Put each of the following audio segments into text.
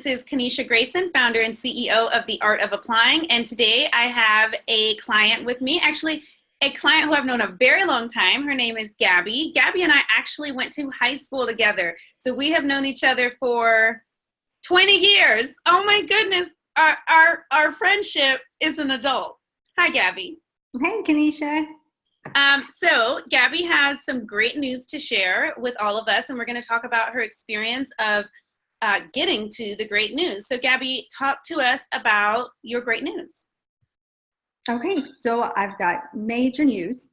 This is Kanisha Grayson, founder and CEO of The Art of Applying. And today I have a client with me, actually a client who I've known a very long time. Her name is Gabby. Gabby and I actually went to high school together. So we have known each other for 20 years. Oh my goodness. Our friendship is an adult. Hi, Gabby. Hey, Kanisha. So Gabby has some great news to share with all of us, and we're going to talk about her experience of getting to the great news. So Gabby, talk to us about your great news. Okay, so I've got major news,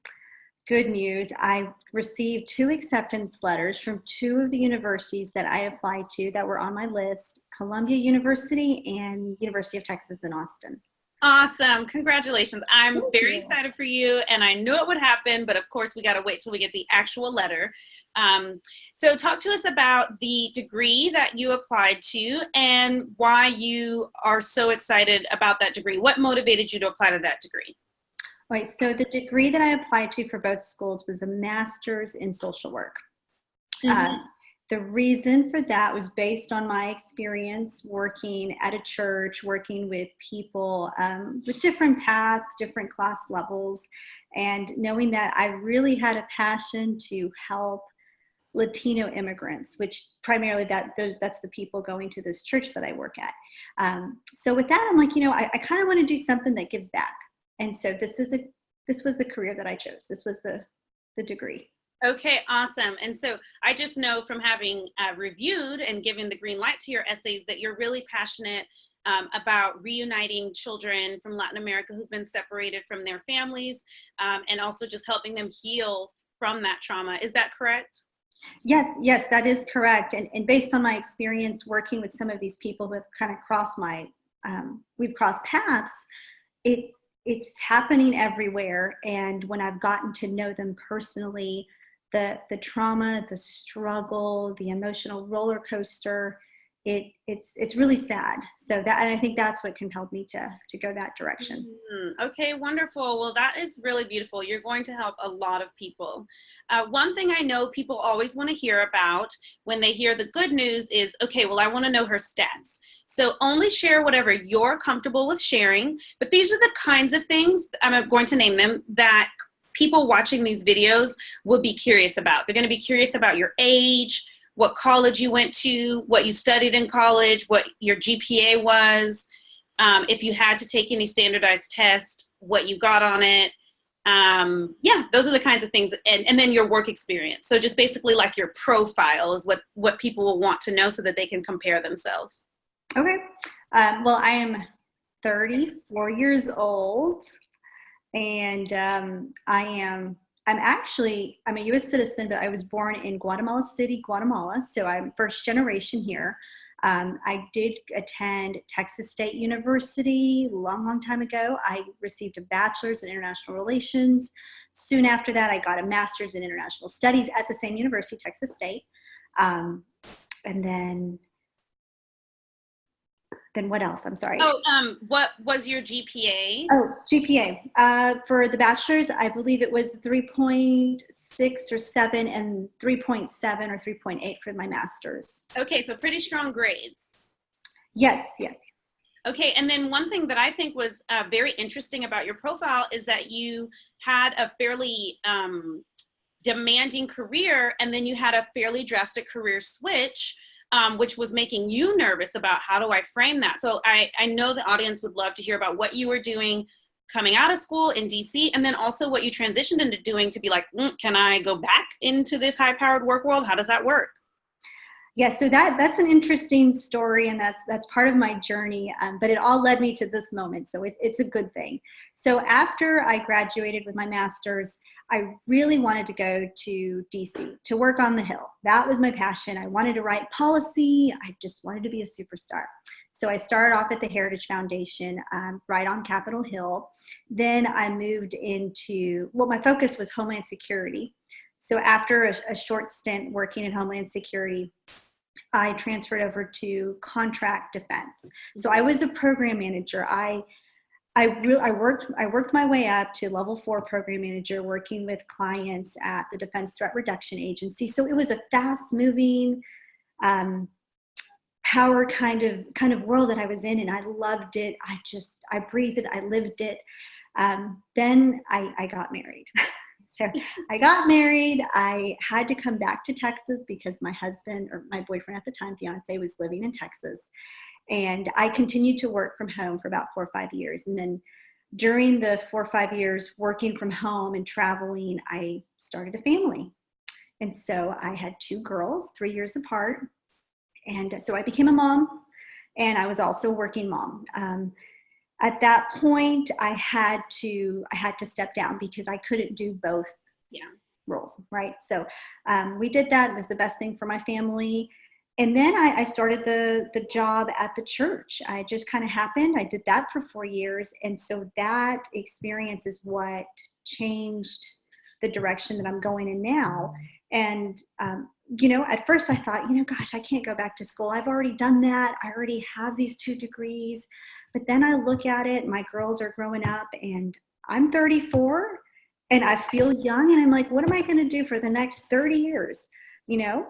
good news. I received 2 acceptance letters from 2 of the universities that I applied to that were on my list, Columbia University and University of Texas in Austin. Awesome. Congratulations. I'm very excited for you, and I knew it would happen, but of course we got to wait till we get the actual letter. So talk to us about the degree that you applied to and why you are so excited about that degree. What motivated you to apply to that degree? All right, so the degree that I applied to for both schools was a master's in social work. The reason for that was based on my experience working at a church, working with people with different paths, different class levels, and knowing that I really had a passion to help Latino immigrants, which primarily that's the people going to this church that I work at. So with that, I'm like, I kind of want to do something that gives back. And so this was the career that I chose. This was the degree. Okay, awesome. And so I just know from having reviewed and given the green light to your essays that you're really passionate about reuniting children from Latin America who've been separated from their families, and also just helping them heal from that trauma. Is that correct? Yes, that is correct. And based on my experience working with some of these people who have kind of we've crossed paths, it's happening everywhere. And when I've gotten to know them personally, the trauma, the struggle, the emotional roller coaster, it's really sad. So and I think that's what compelled me to go that direction. Okay, wonderful. Well, that is really beautiful. You're going to help a lot of people. One thing I know people always want to hear about when they hear the good news is, okay, well, I want to know her stats. So only share whatever you're comfortable with sharing, but these are the kinds of things, I'm going to name them, that people watching these videos will be curious about. They're going to be curious about your age, what college you went to, what you studied in college, what your GPA was, if you had to take any standardized test, what you got on it. Yeah, those are the kinds of things, and then your work experience. So just basically like your profile is what people will want to know so that they can compare themselves. Okay. Well, I am 34 years old, and I'm a U.S. citizen, but I was born in Guatemala City, Guatemala, so I'm first generation here. I did attend Texas State University a long time ago. I received a bachelor's in international relations. Soon after that, I got a master's in international studies at the same university, Texas State. And then what else? I'm sorry. Oh, what was your GPA? Oh, GPA. For the bachelor's, I believe it was 3.6 or 7 and 3.7 or 3.8 for my master's. Okay, so pretty strong grades. Yes. Okay, and then one thing that I think was very interesting about your profile is that you had a fairly demanding career, and then you had a fairly drastic career switch, which was making you nervous about how do I frame that. So I know the audience would love to hear about what you were doing coming out of school in DC, and then also what you transitioned into doing to be like, can I go back into this high-powered work world? How does that work? Yeah, so that's an interesting story, and that's part of my journey, but it all led me to this moment, so it's a good thing. So after I graduated with my master's, I really wanted to go to DC to work on the Hill. That was my passion. I wanted to write policy. I just wanted to be a superstar. So I started off at the Heritage Foundation right on Capitol Hill. Then I moved into, my focus was Homeland Security. So after a short stint working in Homeland Security, I transferred over to contract defense. So I was a program manager. I worked my way up to level 4 program manager, working with clients at the Defense Threat Reduction Agency. So it was a fast moving, power kind of world that I was in, and I loved it. I breathed it, I lived it. Then I got married. So I got married. I had to come back to Texas because my husband, or my boyfriend at the time, fiance, was living in Texas. And I continued to work from home for about 4 or 5 years. And then during the 4 or 5 years working from home and traveling, I started a family. And so I had 2 girls, 3 years apart. And so I became a mom, and I was also a working mom. At that point, I had to step down because I couldn't do both roles, right? So we did that. It was the best thing for my family. And then I started the job at the church. I just kind of happened. I did that for 4 years. And so that experience is what changed the direction that I'm going in now. And, at first I thought, gosh, I can't go back to school. I've already done that. I already have these 2 degrees. But then I look at it, my girls are growing up, and I'm 34 and I feel young. And I'm like, what am I going to do for the next 30 years?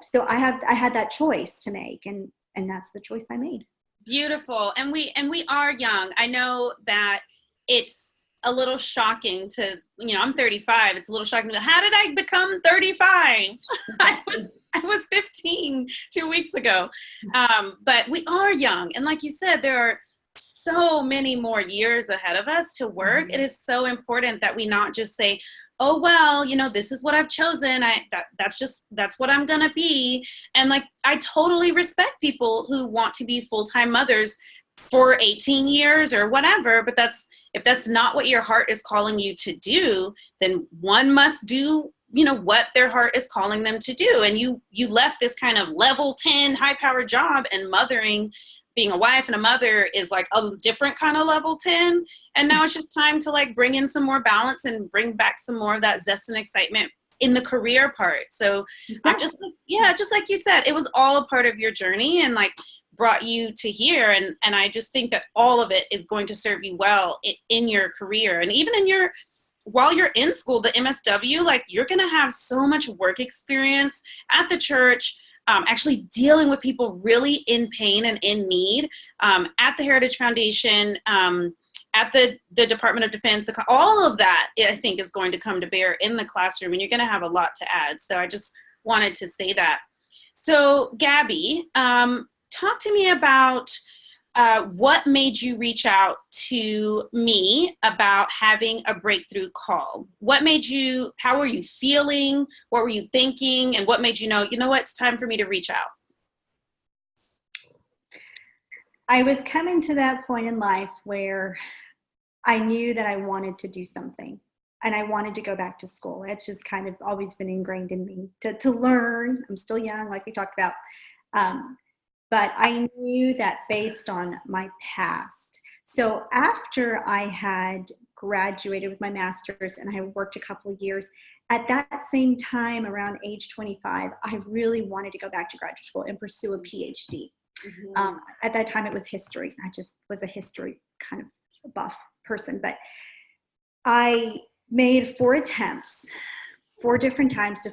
So I had that choice to make, and that's the choice I made. Beautiful. And we are young. I know that it's a little shocking to, I'm 35. It's a little shocking to, how did I become 35? I was 15 2 weeks ago. But we are young. And like you said, there are so many more years ahead of us to work. Mm-hmm. It is so important that we not just say, oh, well, this is what I've chosen. That's what I'm going to be. And like, I totally respect people who want to be full-time mothers for 18 years or whatever, but if that's not what your heart is calling you to do, then one must do, what their heart is calling them to do. And you left this kind of level 10 high-powered job, and mothering, being a wife and a mother, is like a different kind of level 10. And now it's just time to like bring in some more balance and bring back some more of that zest and excitement in the career part. So just like you said, it was all a part of your journey and like brought you to here. And I just think that all of it is going to serve you well in your career. And even while you're in school, the MSW, like you're going to have so much work experience at the church, actually dealing with people really in pain and in need, at the Heritage Foundation, at the Department of Defense. All of that, I think, is going to come to bear in the classroom, and you're going to have a lot to add. So I just wanted to say that. So Gabby, talk to me about what made you reach out to me about having a breakthrough call? How were you feeling? What were you thinking? And what made you know what, it's time for me to reach out? I was coming to that point in life where I knew that I wanted to do something, and I wanted to go back to school. It's just kind of always been ingrained in me to learn. I'm still young, like we talked about. But I knew that based on my past. So after I had graduated with my master's and I had worked a couple of years, at that same time, around age 25, I really wanted to go back to graduate school and pursue a PhD. Mm-hmm. At that time, it was history. I just was a history kind of buff person. But I made 4 attempts, 4 different times to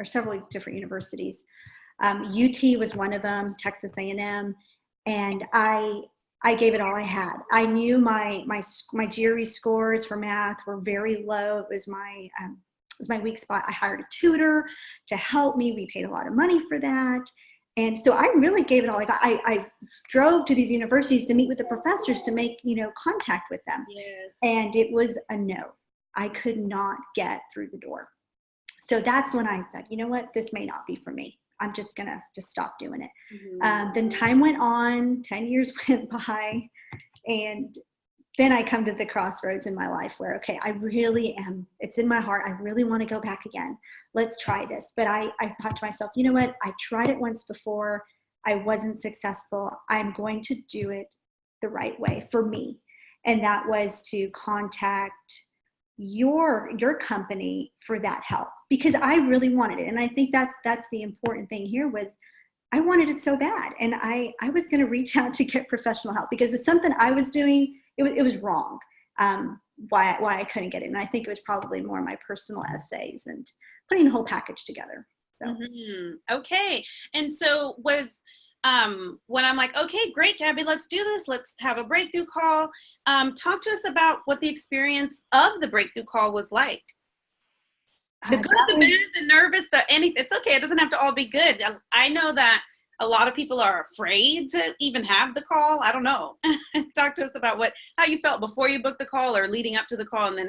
several different universities. UT was one of them, Texas A&M, and I gave it all I had. I knew my GRE scores for math were very low. It was my weak spot. I hired a tutor to help me. We paid a lot of money for that. And so I really gave it all I got. I drove to these universities to meet with the professors to make, contact with them. Yes. And it was a no. I could not get through the door. So that's when I said, you know what, this may not be for me. I'm just going to stop doing it. Mm-hmm. Then time went on, 10 years went by, and then I come to the crossroads in my life where, okay, it's in my heart. I really want to go back again. Let's try this. But I thought to myself, you know what? I tried it once before. I wasn't successful. I'm going to do it the right way for me. And that was to contact your company for that help, because I really wanted it. And I think that's the important thing here was I wanted it so bad. And I was going to reach out to get professional help because it's something I was doing. It was wrong. Why I couldn't get it. And I think it was probably more my personal essays and putting the whole package together. So. Mm-hmm. Okay. And so was when I'm like, okay, great, Gabby, let's do this. Let's have a breakthrough call. Talk to us about what the experience of the breakthrough call was like. The good, That the was, bad, the nervous, the anything. It's okay. It doesn't have to all be good. I know that a lot of people are afraid to even have the call. I don't know. Talk to us about how you felt before you booked the call or leading up to the call, and then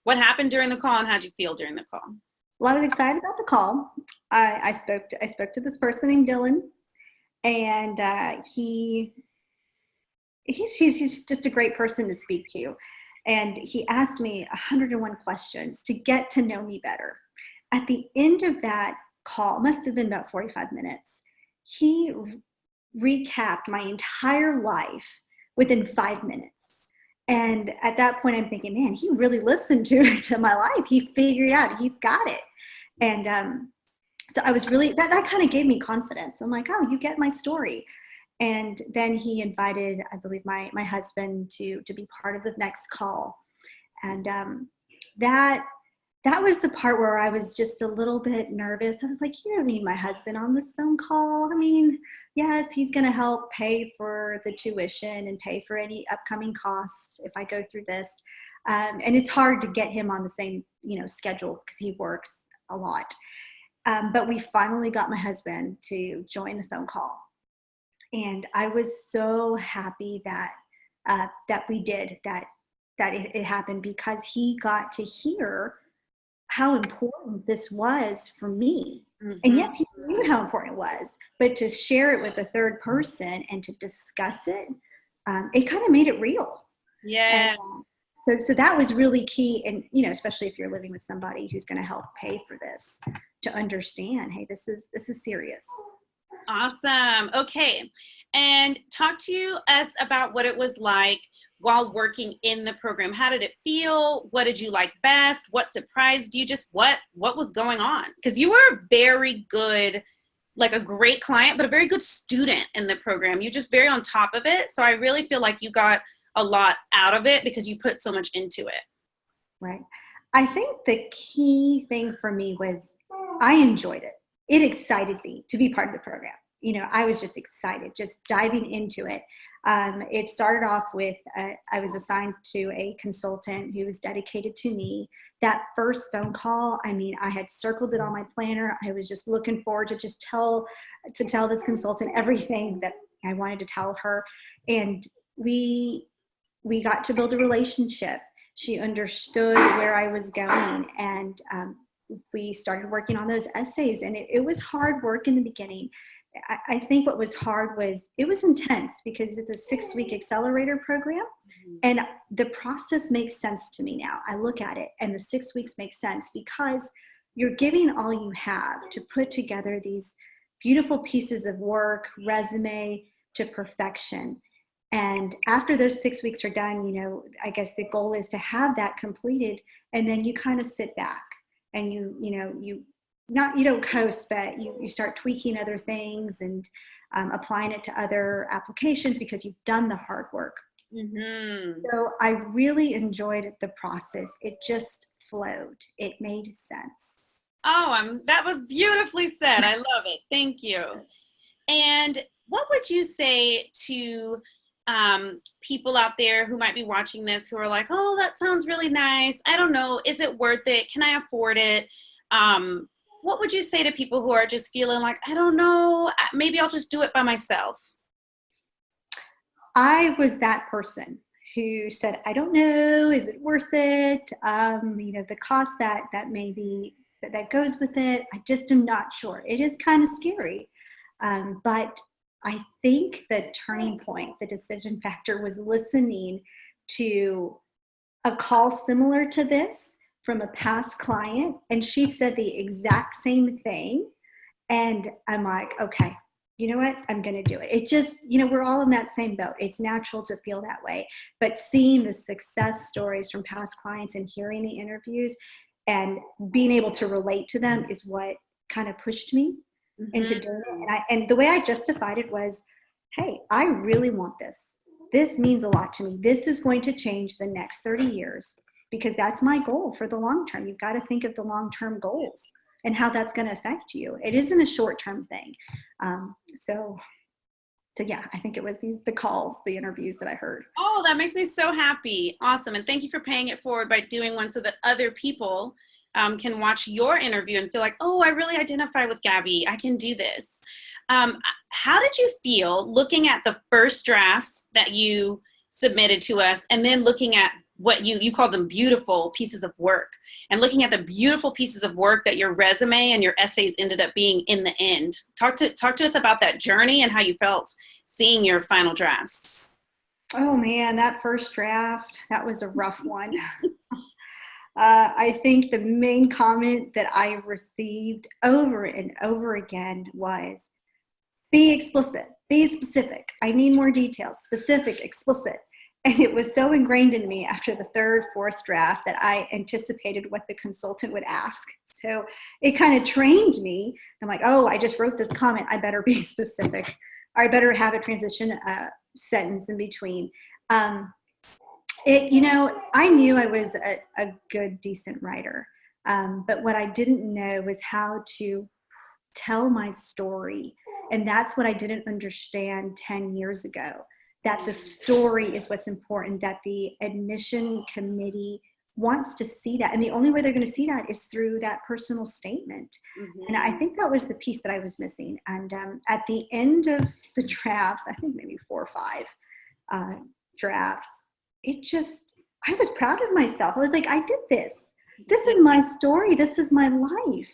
what happened during the call and how'd you feel during the call? well, I was excited about the call. I spoke to this person named Dylan, and he's just a great person to speak to. And he asked me 101 questions to get to know me better. At the end of that call, must have been about 45 minutes, he recapped my entire life within 5 minutes. And at that point, I'm thinking, man, he really listened to my life. He figured it out. He's got it. And so I was really, that kind of gave me confidence. I'm like, oh, you get my story. And then he invited, I believe, my husband to be part of the next call. And that was the part where I was just a little bit nervous. I was like, you don't need my husband on this phone call. I mean, yes, he's going to help pay for the tuition and pay for any upcoming costs if I go through this. And it's hard to get him on the same, schedule because he works a lot. But we finally got my husband to join the phone call. And I was so happy that we did that it happened, because he got to hear how important this was for me. Mm-hmm. And yes, he knew how important it was, but to share it with a third person and to discuss it, it kind of made it real. Yeah. And, so that was really key. And, especially if you're living with somebody who's going to help pay for this, to understand, hey, this is serious. Awesome. Okay. And talk to us about what it was like while working in the program. How did it feel? What did you like best? What surprised you? Just what was going on? Because you were very good, like a great client, but a very good student in the program. You're just very on top of it. So I really feel like you got a lot out of it because you put so much into it. Right. I think the key thing for me was I enjoyed it. It excited me to be part of the program. I was just excited, just diving into it. It started off with, I was assigned to a consultant who was dedicated to me. That first phone call, I had circled it on my planner. I was just looking forward to just tell this consultant everything that I wanted to tell her. And we got to build a relationship. She understood where I was going, and we started working on those essays. And it was hard work in the beginning. I think what was hard was it was intense because it's a 6-week accelerator program. And the process makes sense to me now. I look at it and the 6 weeks makes sense because you're giving all you have to put together these beautiful pieces of work, resume to perfection. And after those 6 weeks are done, I guess the goal is to have that completed. And then you kind of sit back and you don't coast, but you start tweaking other things and applying it to other applications because you've done the hard work. Mm-hmm. So I really enjoyed the process. It just flowed. It made sense. Oh, that was beautifully said. I love it. Thank you. And what would you say to people out there who might be watching this who are like, oh, that sounds really nice. I don't know. Is it worth it? Can I afford it? What would you say to people who are just feeling like, I don't know, maybe I'll just do it by myself? I was that person who said, I don't know, is it worth it? The cost that maybe that goes with it, I just am not sure. It is kind of scary. But I think the turning point, the decision factor, was listening to a call similar to this from a past client, and she said the exact same thing. And I'm like, okay, you know what? I'm going to do it. It just, we're all in that same boat. It's natural to feel that way. But seeing the success stories from past clients and hearing the interviews and being able to relate to them is what kind of pushed me into doing it. And the way I justified it was, hey, I really want this. This means a lot to me. This is going to change the next 30 years. Because that's my goal for the long term. You've got to think of the long-term goals and how that's going to affect you. It isn't a short-term thing. So yeah, I think it was the calls, the interviews that I heard. Oh, that makes me so happy. Awesome. And thank you for paying it forward by doing one so that other people can watch your interview and feel like, oh, I really identify with Gabby. I can do this. How did you feel looking at the first drafts that you submitted to us and then looking at what you call them beautiful pieces of work and looking at the beautiful pieces of work that your resume and your essays ended up being in the end? Talk to us about that journey and how you felt seeing your final drafts. Oh man, that first draft, that was a rough one. I think the main comment that I received over and over again was, be explicit, be specific. I need more details, specific, explicit. And it was so ingrained in me after the third, fourth draft that I anticipated what the consultant would ask. So it kind of trained me. I'm like, oh, I just wrote this comment. I better be specific. Or I better have a transition sentence in between. I knew I was a good, decent writer. But what I didn't know was how to tell my story. And that's what I didn't understand 10 years ago, that the story is what's important, that the admission committee wants to see that. And the only way they're going to see that is through that personal statement. Mm-hmm. And I think that was the piece that I was missing. And at the end of the drafts, I think maybe 4 or 5 drafts, I was proud of myself. I was like, I did this. This is my story. This is my life.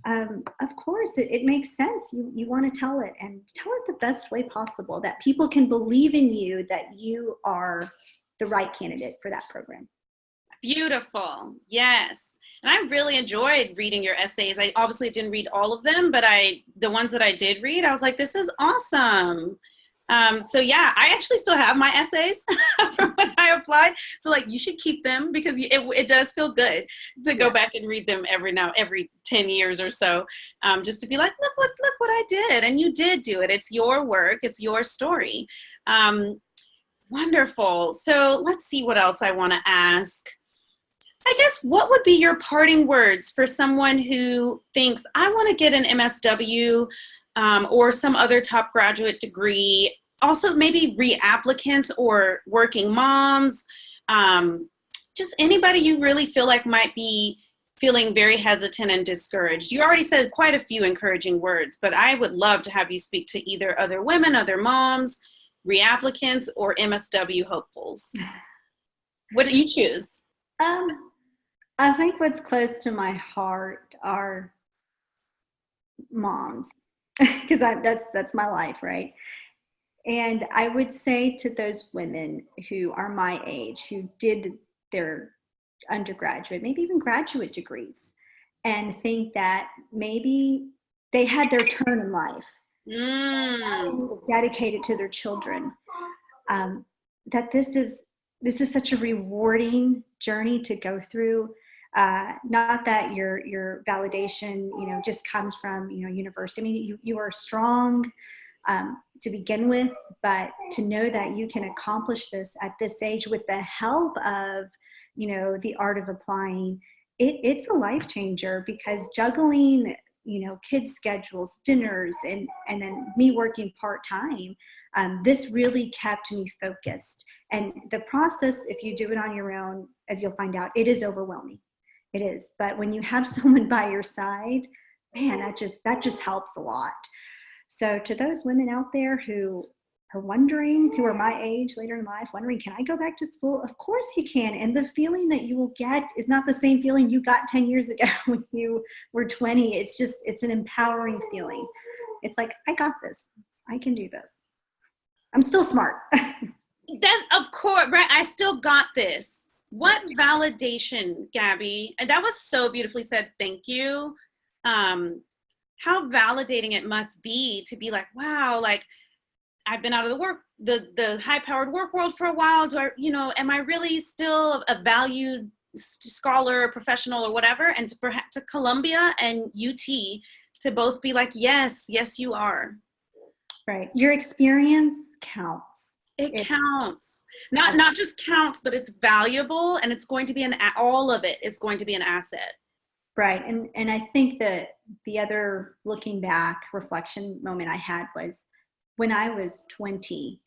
Of course, it makes sense. You want to tell it and tell it the best way possible, that people can believe in you, that you are the right candidate for that program. Beautiful. Yes. And I really enjoyed reading your essays. I obviously didn't read all of them, but the ones that I did read, I was like, this is awesome. So yeah, I actually still have my essays from when I applied. So like, you should keep them because it does feel good to go back and read them every 10 years or so, just to be like, look what I did. And you did do it. It's your work. It's your story. Wonderful. So let's see what else I want to ask. I guess, what would be your parting words for someone who thinks, I want to get an MSW or some other top graduate degree? Also, maybe reapplicants or working moms, just anybody you really feel like might be feeling very hesitant and discouraged. You already said quite a few encouraging words, but I would love to have you speak to either other women, other moms, reapplicants, or MSW hopefuls. What do you choose? I think what's close to my heart are moms, because that's my life, right? And I would say to those women who are my age, who did their undergraduate, maybe even graduate degrees, and think that maybe they had their turn in life, now they need to dedicate it to their children, that this is such a rewarding journey to go through. Not that your validation, just comes from, university. I mean, you are strong to begin with, but to know that you can accomplish this at this age with the help of, the art of applying, it's a life changer, because juggling, kids' schedules, dinners, and then me working part-time, this really kept me focused. And the process, if you do it on your own, as you'll find out, it is overwhelming. It is. But when you have someone by your side, man, that just helps a lot. So to those women out there who are wondering, who are my age later in life, wondering, can I go back to school? Of course you can. And the feeling that you will get is not the same feeling you got 10 years ago when you were 20. It's an empowering feeling. It's like, I got this. I can do this. I'm still smart. That's, of course, right? I still got this. What validation, Gabby. And that was so beautifully said. Thank you. How validating it must be to be like, wow, like, I've been out of the high-powered work world for a while. Am I really still a valued scholar, professional, or whatever? And to Columbia and UT to both be like, yes, you are. Right. Your experience counts. It counts. Not just counts, but it's valuable, and it's going to be all of it is going to be an asset. Right. And I think that the other looking back reflection moment I had was when I was 20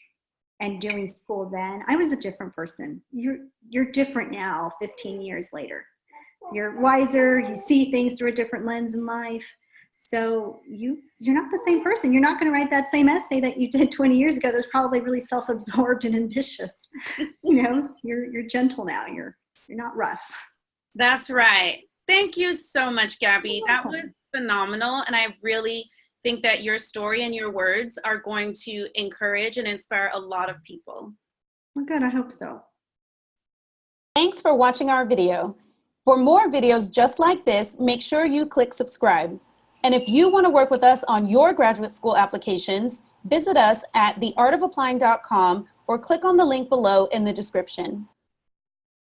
and doing school then, I was a different person. You're different now, 15 years later. You're wiser, you see things through a different lens in life. So you're not the same person. You're not going to write that same essay that you did 20 years ago. That was probably really self-absorbed and ambitious. You're gentle now. You're not rough. That's right. Thank you so much, Gabby. That was phenomenal. And I really think that your story and your words are going to encourage and inspire a lot of people. Well, good. I hope so. Thanks for watching our video. For more videos just like this, make sure you click subscribe. And if you want to work with us on your graduate school applications, visit us at theartofapplying.com or click on the link below in the description.